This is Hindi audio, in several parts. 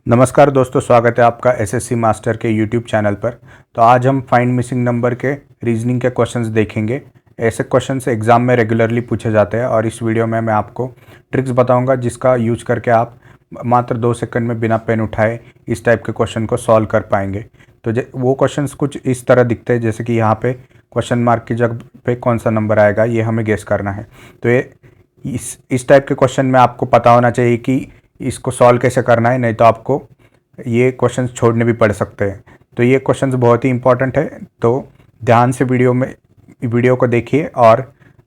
नमस्कार दोस्तों, स्वागत है आपका एसएससी मास्टर के यूट्यूब चैनल पर। तो आज हम फाइंड मिसिंग नंबर के रीजनिंग के क्वेश्चंस देखेंगे। ऐसे क्वेश्चंस एग्जाम में रेगुलरली पूछे जाते हैं और इस वीडियो में मैं आपको ट्रिक्स बताऊंगा जिसका यूज करके आप मात्र 2 सेकंड में बिना पेन उठाए इस टाइप के क्वेश्चन को सॉल्व कर पाएंगे। तो वो क्वेश्चंस कुछ इस तरह दिखते हैं, जैसे कि यहाँ पे क्वेश्चन मार्क की जगह पे कौन सा नंबर आएगा ये हमें गेस करना है। तो ये इस टाइप के क्वेश्चन में आपको पता होना चाहिए कि इसको सॉल्व कैसे करना है, नहीं तो आपको ये क्वेश्चंस छोड़ने भी पड़ सकते हैं। तो ये क्वेश्चंस बहुत ही इंपॉर्टेंट है, तो ध्यान से वीडियो को देखिए और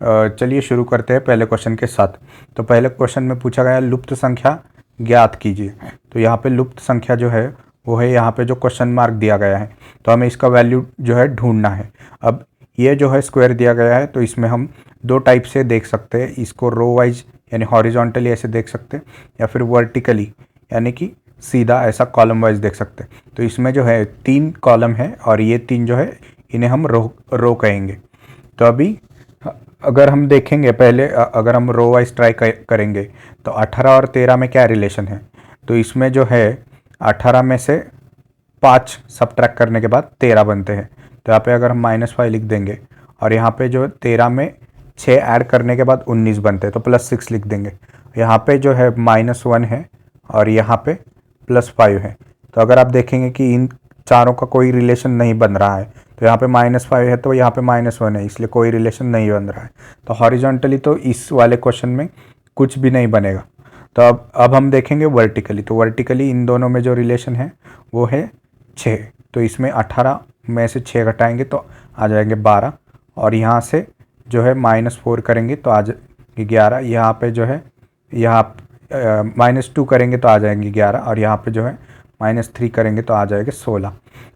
चलिए शुरू करते हैं पहले क्वेश्चन के साथ। तो पहले क्वेश्चन में पूछा गया लुप्त संख्या ज्ञात कीजिए। तो यहाँ पे लुप्त संख्या जो है वो है यहाँ पे जो क्वेश्चन मार्क दिया गया है, तो हमें इसका वैल्यू जो है ढूंढना है। अब ये जो है स्क्वायर दिया गया है, तो इसमें हम दो टाइप से देख सकते हैं। इसको रो वाइज यानी हॉरिजॉन्टली ऐसे देख सकते हैं, या फिर वर्टिकली यानी कि सीधा ऐसा कॉलम वाइज देख सकते हैं। तो इसमें जो है 3 कॉलम है और ये 3 जो है इन्हें हम रो कहेंगे। तो अभी अगर हम देखेंगे पहले, अगर हम रो वाइज ट्राई करेंगे तो 18 और 13 में क्या रिलेशन है। तो इसमें जो है 18 में से 5 सब्ट्रैक्ट करने के बाद 13 बनते हैं। तो यहाँ पे अगर हम -5 लिख देंगे और यहाँ पे जो 13 में 6 ऐड करने के बाद 19 बनते हैं, तो +6 लिख देंगे। यहाँ पे जो है -1 है और यहाँ पे +5 है। तो अगर आप देखेंगे कि इन चारों का कोई रिलेशन नहीं बन रहा है, तो यहाँ पे -5 है तो यहाँ पे -1 है, इसलिए कोई रिलेशन नहीं बन रहा है। तो हॉरिजॉन्टली तो इस वाले क्वेश्चन में कुछ भी नहीं बनेगा। तो अब हम देखेंगे वर्टिकली। तो वर्टिकली इन दोनों में जो रिलेशन है वो है 6। तो इसमें 18 में से 6 घटाएंगे तो आ जाएंगे 12, और यहाँ से जो है -4 करेंगे तो आ जाएंगे 11। यहाँ पे जो है यहाँ -2 करेंगे तो आ जाएंगे 11, और यहाँ पे जो है -3 करेंगे तो आ जाएगा 16।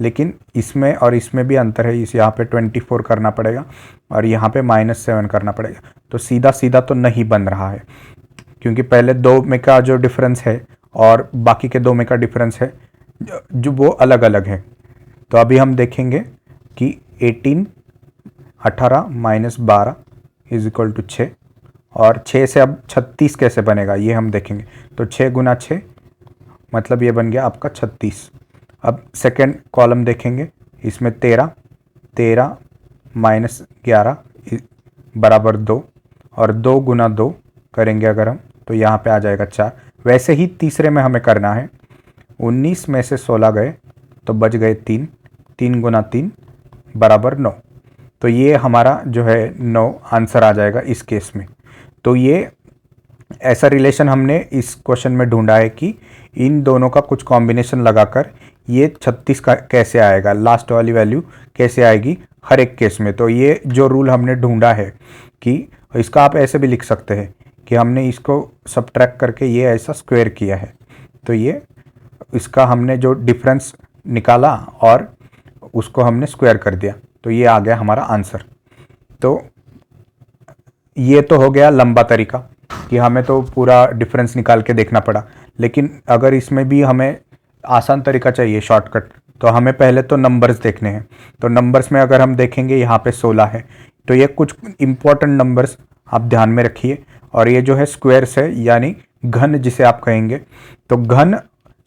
लेकिन इसमें और इसमें भी अंतर है। इस यहाँ पे 24 करना पड़ेगा और यहाँ पे -7 करना पड़ेगा। तो सीधा सीधा तो नहीं बन रहा है, क्योंकि पहले 2 में का जो डिफरेंस है और बाकी के 2 में का डिफरेंस है जो वो अलग अलग है। तो अभी हम देखेंगे कि 18 -12 = 6, और 6 से अब 36 कैसे बनेगा ये हम देखेंगे। तो 6 × 6 मतलब ये बन गया आपका 36। अब सेकेंड कॉलम देखेंगे, इसमें 13 -11 बराबर 2, और 2 × 2 करेंगे अगर हम तो यहाँ पे आ जाएगा 4। वैसे ही तीसरे में हमें करना है। 19 में से 16 गए तो बच गए 3 × 3 बराबर 9। तो ये हमारा जो है 9 आंसर आ जाएगा इस केस में। तो ये ऐसा रिलेशन हमने इस क्वेश्चन में ढूंढा है कि इन दोनों का कुछ कॉम्बिनेशन लगाकर ये 36 का कैसे आएगा, लास्ट वाली वैल्यू कैसे आएगी हर एक केस में। तो ये जो रूल हमने ढूंढा है कि इसका आप ऐसे भी लिख सकते हैं कि हमने इसको सब्ट्रैक्ट करके ये ऐसा स्क्वायर किया है। तो ये इसका हमने जो डिफरेंस निकाला और उसको हमने स्क्वायर कर दिया, तो ये आ गया हमारा आंसर। तो ये तो हो गया लंबा तरीका कि हमें तो पूरा डिफरेंस निकाल के देखना पड़ा। लेकिन अगर इसमें भी हमें आसान तरीका चाहिए, शॉर्टकट, तो हमें पहले तो नंबर्स देखने हैं। तो नंबर्स में अगर हम देखेंगे यहाँ पे 16 है, तो ये कुछ इंपॉर्टेंट नंबर्स आप ध्यान में रखिए। और ये जो है स्क्वायर्स है यानी घन जिसे आप कहेंगे। तो घन,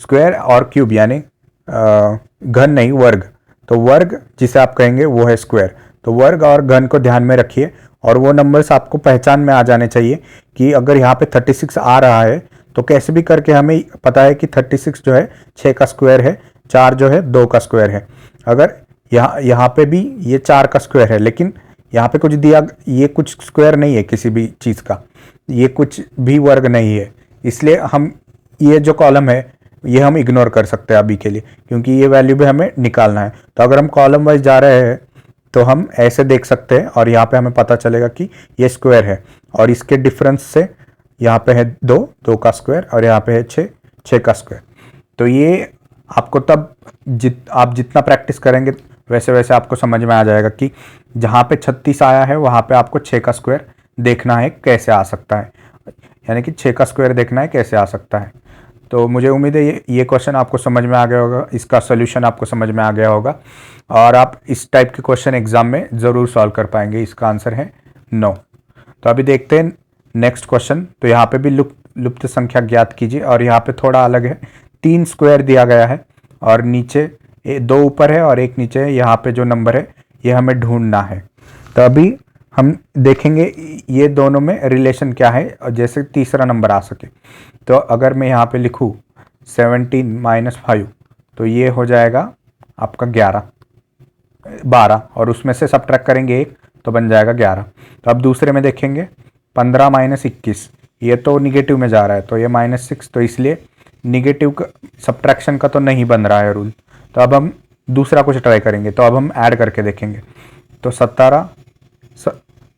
स्क्वायर और क्यूब यानी घन नहीं वर्ग। तो वर्ग जिसे आप कहेंगे वो है स्क्वायर। तो वर्ग और घन को ध्यान में रखिए, और वो नंबर्स आपको पहचान में आ जाने चाहिए कि अगर यहाँ पे 36 आ रहा है तो कैसे भी करके हमें पता है कि 36 जो है 6 का स्क्वायर है, 4 जो है 2 का स्क्वायर है। अगर यहाँ पे भी ये 4 का स्क्वायर है, लेकिन यहाँ पे कुछ दिया, ये कुछ स्क्वायर नहीं है किसी भी चीज़ का, ये कुछ भी वर्ग नहीं है, इसलिए हम ये जो कॉलम है ये हम इग्नोर कर सकते हैं अभी के लिए, क्योंकि ये वैल्यू भी हमें निकालना है। तो अगर हम कॉलम वाइज जा रहे हैं तो हम ऐसे देख सकते हैं, और यहाँ पे हमें पता चलेगा कि ये स्क्वायर है, और इसके डिफरेंस से यहाँ पे है 2 का स्क्वायर, और यहाँ पे है 6 का स्क्वायर। तो ये आपको तब आप जितना प्रैक्टिस करेंगे वैसे वैसे आपको समझ में आ जाएगा कि जहाँ पे 36 आया है वहाँ पे आपको 6 का स्क्वायर देखना है कैसे आ सकता है, यानी कि 6 का स्क्वायर देखना है कैसे आ सकता है। तो मुझे उम्मीद है ये क्वेश्चन आपको समझ में आ गया होगा, इसका सोल्यूशन आपको समझ में आ गया होगा, और आप इस टाइप के क्वेश्चन एग्जाम में ज़रूर सॉल्व कर पाएंगे। इसका आंसर है 9। तो अभी देखते हैं नेक्स्ट क्वेश्चन। तो यहाँ पे भी लुप्त संख्या ज्ञात कीजिए, और यहाँ पे थोड़ा अलग है। 3 स्क्वायर दिया गया है और नीचे 2 ऊपर है और एक नीचे है। यहाँ पे जो नंबर है ये हमें ढूंढना है। तो अभी हम देखेंगे ये दोनों में रिलेशन क्या है और जैसे तीसरा नंबर आ सके। तो अगर मैं यहाँ पे लिखूँ 17 - 5 तो ये हो जाएगा आपका 12 और उसमें से सब्ट्रैक्ट करेंगे 1 तो बन जाएगा 11। तो अब दूसरे में देखेंगे 15 - 21 ये तो निगेटिव में जा रहा है तो ये -6 तो इसलिए निगेटिव सब्ट्रैक्शन का तो नहीं बन रहा है रूल। तो अब हम दूसरा कुछ ट्राई करेंगे। तो अब हम ऐड करके देखेंगे। तो 17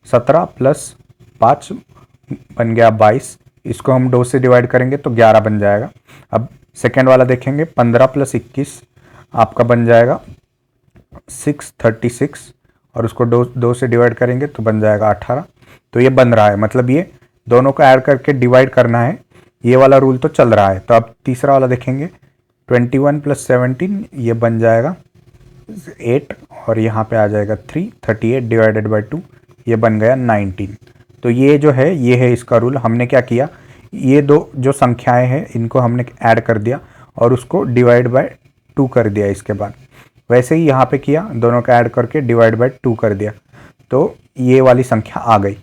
+ 5 बन गया 22। इसको हम 2 से डिवाइड करेंगे तो 11 बन जाएगा। अब सेकेंड वाला देखेंगे 15 + 21 आपका बन जाएगा 636 और उसको 2 से डिवाइड करेंगे तो बन जाएगा 18। तो ये बन रहा है, मतलब ये दोनों को ऐड करके डिवाइड करना है, ये वाला रूल तो चल रहा है। तो अब तीसरा वाला देखेंगे 21 + 17 ये बन जाएगा 8 और यहाँ पे आ जाएगा 3। 38 डिवाइडेड बाई 2 ये बन गया 19। तो ये जो है ये है इसका रूल। हमने क्या किया, ये दो जो संख्याएं हैं इनको हमने ऐड कर दिया और उसको डिवाइड बाय 2 कर दिया। इसके बाद वैसे ही यहाँ पे किया, दोनों का ऐड करके डिवाइड बाय 2 कर दिया तो ये वाली संख्या आ गई।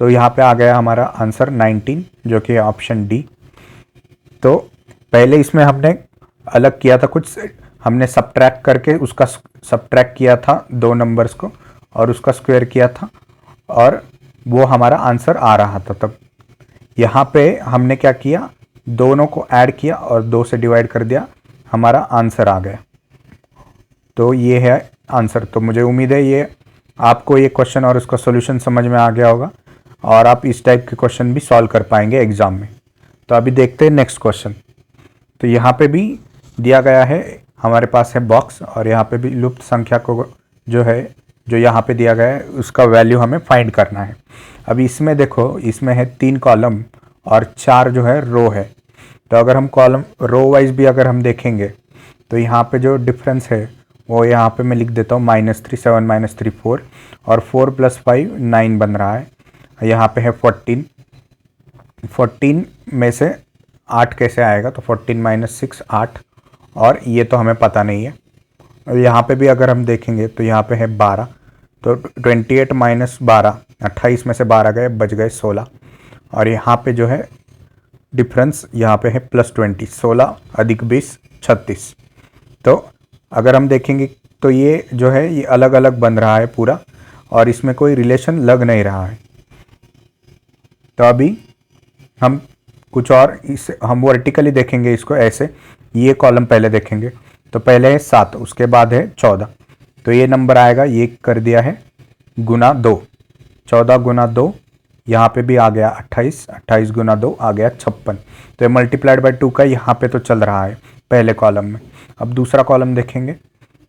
तो यहाँ पे आ गया हमारा आंसर 19 जो कि ऑप्शन डी। तो पहले इसमें हमने अलग किया था कुछ, हमने सब्ट्रैक्ट करके उसका सब्ट्रैक्ट किया था 2 नंबर्स को और उसका स्क्वायर किया था और वो हमारा आंसर आ रहा था। तब यहाँ पे हमने क्या किया, दोनों को ऐड किया और 2 से डिवाइड कर दिया, हमारा आंसर आ गया। तो ये है आंसर। तो मुझे उम्मीद है ये आपको ये क्वेश्चन और उसका सॉल्यूशन समझ में आ गया होगा और आप इस टाइप के क्वेश्चन भी सॉल्व कर पाएंगे एग्जाम में। तो अभी देखते हैं नेक्स्ट क्वेश्चन। तो यहाँ पे भी दिया गया है, हमारे पास है बॉक्स और यहाँ पे भी लुप्त संख्या को जो है जो यहाँ पे दिया गया है उसका वैल्यू हमें फाइंड करना है। अभी इसमें देखो, इसमें है 3 कॉलम और 4 जो है रो है। तो अगर हम कॉलम रो वाइज भी अगर हम देखेंगे तो यहाँ पे जो डिफरेंस है वो यहाँ पे मैं लिख देता हूँ -3 7 - 3 4 और 4 + 5 9 बन रहा है। यहाँ पे है 14 में से 8 कैसे आएगा, तो 14 - 6 8 और ये तो हमें पता नहीं है। यहाँ पे भी अगर हम देखेंगे तो यहाँ पे है 12 तो 28 - 12 28 में से 12 गए, बच गए 16 और यहाँ पे जो है डिफरेंस यहाँ पे है +20 16 + 20 36। तो अगर हम देखेंगे तो ये जो है ये अलग अलग बन रहा है पूरा और इसमें कोई रिलेशन लग नहीं रहा है। तो अभी हम कुछ और हम वर्टिकली देखेंगे इसको ऐसे। ये कॉलम पहले देखेंगे तो पहले है 7 उसके बाद है 14 तो ये नंबर आएगा, ये कर दिया है गुना 2 14 गुना 2 यहाँ पे भी आ गया 28 28 गुना 2 आ गया 56। तो ये मल्टीप्लाइड बाय 2 का यहाँ पे तो चल रहा है पहले कॉलम में। अब दूसरा कॉलम देखेंगे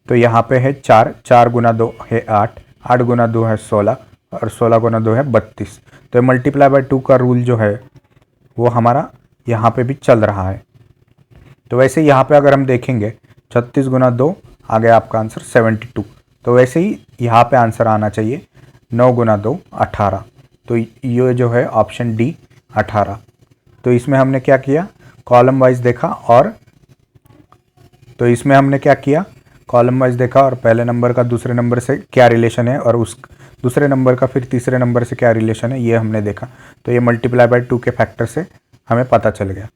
तो यहाँ पे है 4 4 गुना 2 है 8 8 गुना 2 है 16 और 16 गुना 2 है 32। तो ये मल्टीप्लाई बाय 2 का रूल जो है वो हमारा यहाँ पे भी चल रहा है। तो वैसे यहाँ पे अगर हम देखेंगे 36 गुना 2 आ गया आपका आंसर 72। तो वैसे ही यहाँ पे आंसर आना चाहिए 9 गुना 2 18। तो ये जो है ऑप्शन डी 18। तो इसमें हमने क्या किया, कॉलम वाइज देखा और तो इसमें हमने क्या किया, कॉलम वाइज देखा और पहले नंबर का दूसरे नंबर से क्या रिलेशन है और उस दूसरे नंबर का फिर तीसरे नंबर से क्या रिलेशन है ये हमने देखा। तो ये मल्टीप्लाई बाय 2 के फैक्टर से हमें पता चल गया।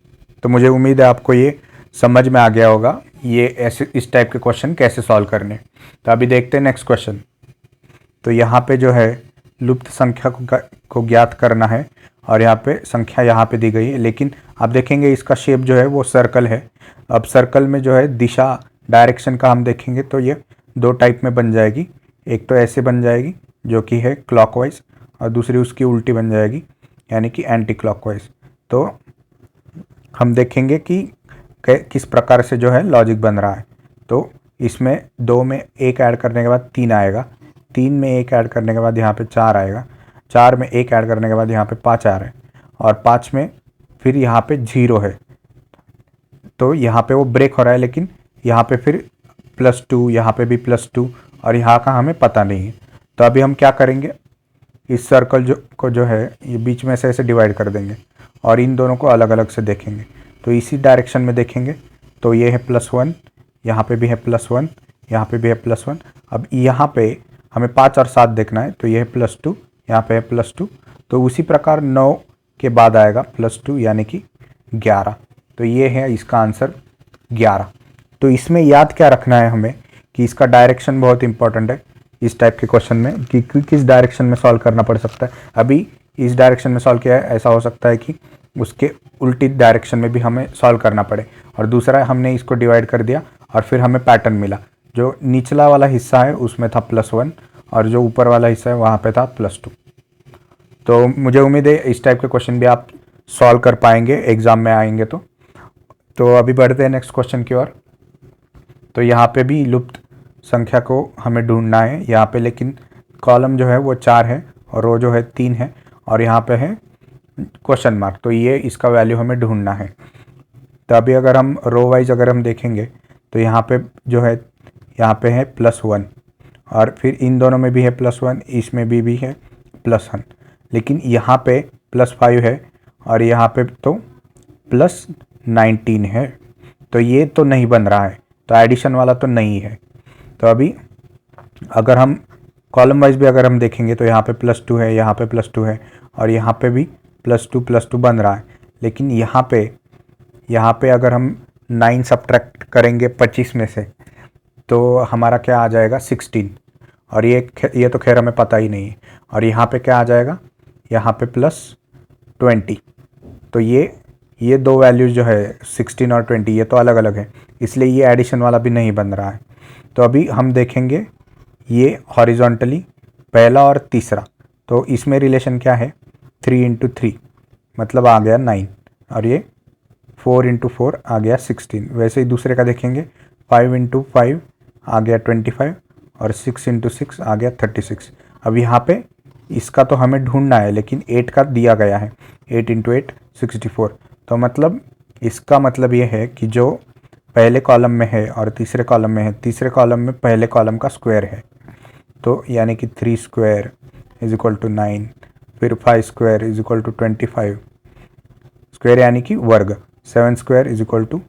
तो मुझे उम्मीद है आपको ये समझ में आ गया होगा ये ऐसे इस टाइप के क्वेश्चन कैसे सॉल्व करने। तो अभी देखते हैं नेक्स्ट क्वेश्चन। तो यहाँ पे जो है लुप्त संख्या को ज्ञात करना है और यहाँ पे संख्या यहाँ पे दी गई है, लेकिन आप देखेंगे इसका शेप जो है वो सर्कल है। अब सर्कल में जो है दिशा डायरेक्शन का हम देखेंगे तो ये 2 टाइप में बन जाएगी। एक तो ऐसे बन जाएगी जो कि है क्लॉकवाइज और दूसरी उसकी उल्टी बन जाएगी यानी कि एंटी क्लॉकवाइज। तो हम देखेंगे कि किस प्रकार से जो है लॉजिक बन रहा है। तो इसमें 2 में 1 ऐड करने के बाद 3 आएगा, 3 में 1 ऐड करने के बाद यहाँ पे 4 आएगा, 4 में 1 ऐड करने के बाद यहाँ पे 5 आ रहा है और 5 में फिर यहाँ पे 0 है। तो यहाँ पे वो ब्रेक हो रहा है, लेकिन यहाँ पे फिर +2 यहाँ पे भी +2 और यहाँ का हमें पता नहीं है। तो अभी हम क्या करेंगे, इस सर्कल को जो है ये बीच में से ऐसे डिवाइड कर देंगे और इन दोनों को अलग अलग से देखेंगे। तो इसी डायरेक्शन में देखेंगे तो ये है +1, यहाँ पे भी है +1, यहाँ पे भी है +1। अब यहाँ पे हमें 5 और 7 देखना है, तो ये है +2, यहाँ पे है +2। तो उसी प्रकार 9 के बाद आएगा +2 यानी कि 11। तो ये है इसका आंसर 11। तो इसमें याद क्या रखना है हमें कि इसका डायरेक्शन बहुत इंपॉर्टेंट है इस टाइप के क्वेश्चन में, कि किस डायरेक्शन में सॉल्व करना पड़ सकता है। अभी इस डायरेक्शन में सॉल्व किया है, ऐसा हो सकता है कि उसके उल्टी डायरेक्शन में भी हमें सॉल्व करना पड़े। और दूसरा हमने इसको डिवाइड कर दिया और फिर हमें पैटर्न मिला। जो निचला वाला हिस्सा है उसमें था +1 और जो ऊपर वाला हिस्सा है वहाँ पे था +2। तो मुझे उम्मीद है इस टाइप के क्वेश्चन भी आप सॉल्व कर पाएंगे एग्ज़ाम में आएंगे तो अभी बढ़ते हैं नेक्स्ट क्वेश्चन की ओर। तो यहाँ पे भी लुप्त संख्या को हमें ढूंढना है यहाँ पे, लेकिन कॉलम जो है वो 4 है और रो जो है 3 है और यहाँ पे है क्वेश्चन मार्क। तो ये इसका वैल्यू हमें ढूंढना है। तो अभी अगर हम रो वाइज अगर हम देखेंगे तो यहाँ पे जो है यहाँ पे है +1 और फिर इन दोनों में भी है +1, इसमें भी है +1, लेकिन यहाँ पे +5 है और यहाँ पे तो +19 है। तो ये तो नहीं बन रहा है, तो एडिशन वाला तो नहीं है। तो अभी अगर हम कॉलम वाइज भी अगर हम देखेंगे तो यहाँ पे +2 है, यहाँ पे +2 है और यहाँ पे भी +2 बन रहा है। लेकिन यहाँ पे अगर हम 9 सब्ट्रैक्ट करेंगे 25 में से तो हमारा क्या आ जाएगा 16, और ये तो खैर हमें पता ही नहीं है। और यहाँ पे क्या आ जाएगा, यहाँ पे +20। तो ये दो वैल्यूज़ जो है 16 और 20 ये तो अलग अलग है, इसलिए ये एडिशन वाला भी नहीं बन रहा है। तो अभी हम देखेंगे ये हॉरिजॉन्टली पहला और तीसरा, तो इसमें रिलेशन क्या है 3 × 3 मतलब आ गया 9 और ये 4 × 4 आ गया 16। वैसे ही दूसरे का देखेंगे 5 × 5 आ गया 25 और 6 × 6 आ गया 36। अब यहाँ पे इसका तो हमें ढूंढना है, लेकिन 8 का दिया गया है, 8 × 8 64। तो मतलब इसका मतलब ये है कि जो पहले कॉलम में है और तीसरे कॉलम में है, तीसरे कॉलम में पहले कॉलम का स्क्वायर है। तो यानी कि 3 स्क्वायर = 9, फिर 5 स्क्वायर = 25 स्क्वायर यानी कि वर्ग, 7 स्क्वायर =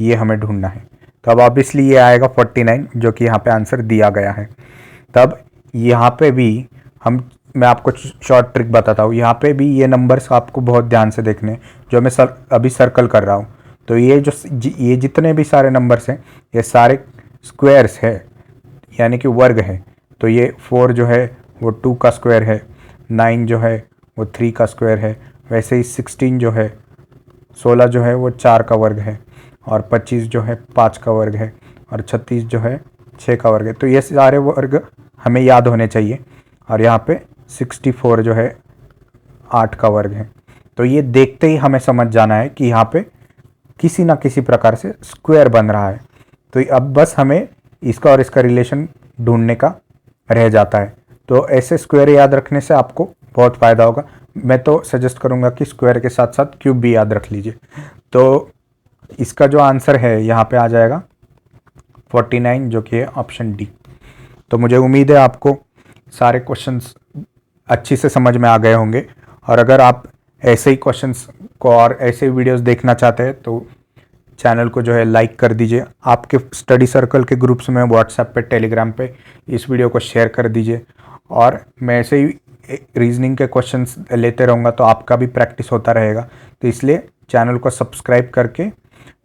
ये हमें ढूंढना है। तो अब ऑब्वियसली ये आएगा 49 जो कि यहाँ पे आंसर दिया गया है। तब यहाँ पे भी मैं आपको शॉर्ट ट्रिक बताता हूँ। यहाँ पे भी ये नंबर्स आपको बहुत ध्यान से देखने, जो मैं अभी सर्कल कर रहा हूँ। तो ये जितने भी सारे नंबर्स हैं ये सारे स्क्वायर्स है यानी कि वर्ग है। तो ये 4 जो है वो 2 का स्क्वायर है, 9 जो है वो 3 का स्क्वायर है, वैसे ही 16 जो है 16 जो है वो 4 का वर्ग है और 25 जो है 5 का वर्ग है और 36 जो है 6 का वर्ग है। तो ये सारे वर्ग हमें याद होने चाहिए। और यहाँ पे 64 जो है 8 का वर्ग है। तो ये देखते ही हमें समझ जाना है कि यहाँ पे किसी ना किसी प्रकार से स्क्वायर बन रहा है। तो अब बस हमें इसका और इसका रिलेशन ढूंढने का रह जाता है। तो ऐसे स्क्वायर याद रखने से आपको बहुत फ़ायदा होगा। मैं तो सजेस्ट करूँगा कि स्क्वायर के साथ साथ क्यूब भी याद रख लीजिए। तो इसका जो आंसर है यहाँ पे आ जाएगा 49 जो कि है ऑप्शन डी। तो मुझे उम्मीद है आपको सारे क्वेश्चंस अच्छी से समझ में आ गए होंगे। और अगर आप ऐसे ही क्वेश्चंस को और ऐसे वीडियोस देखना चाहते हैं तो चैनल को जो है लाइक कर दीजिए। आपके स्टडी सर्कल के ग्रुप्स में व्हाट्सएप पे, टेलीग्राम पे इस वीडियो को शेयर कर दीजिए। और मैं ऐसे ही रीजनिंग के क्वेश्चंस लेते रहूँगा तो आपका भी प्रैक्टिस होता रहेगा। तो इसलिए चैनल को सब्सक्राइब करके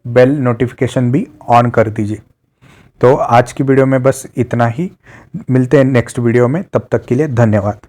बेल नोटिफिकेशन भी ऑन कर दीजिए। तो आज की वीडियो में बस इतना ही, मिलते हैं नेक्स्ट वीडियो में, तब तक के लिए धन्यवाद।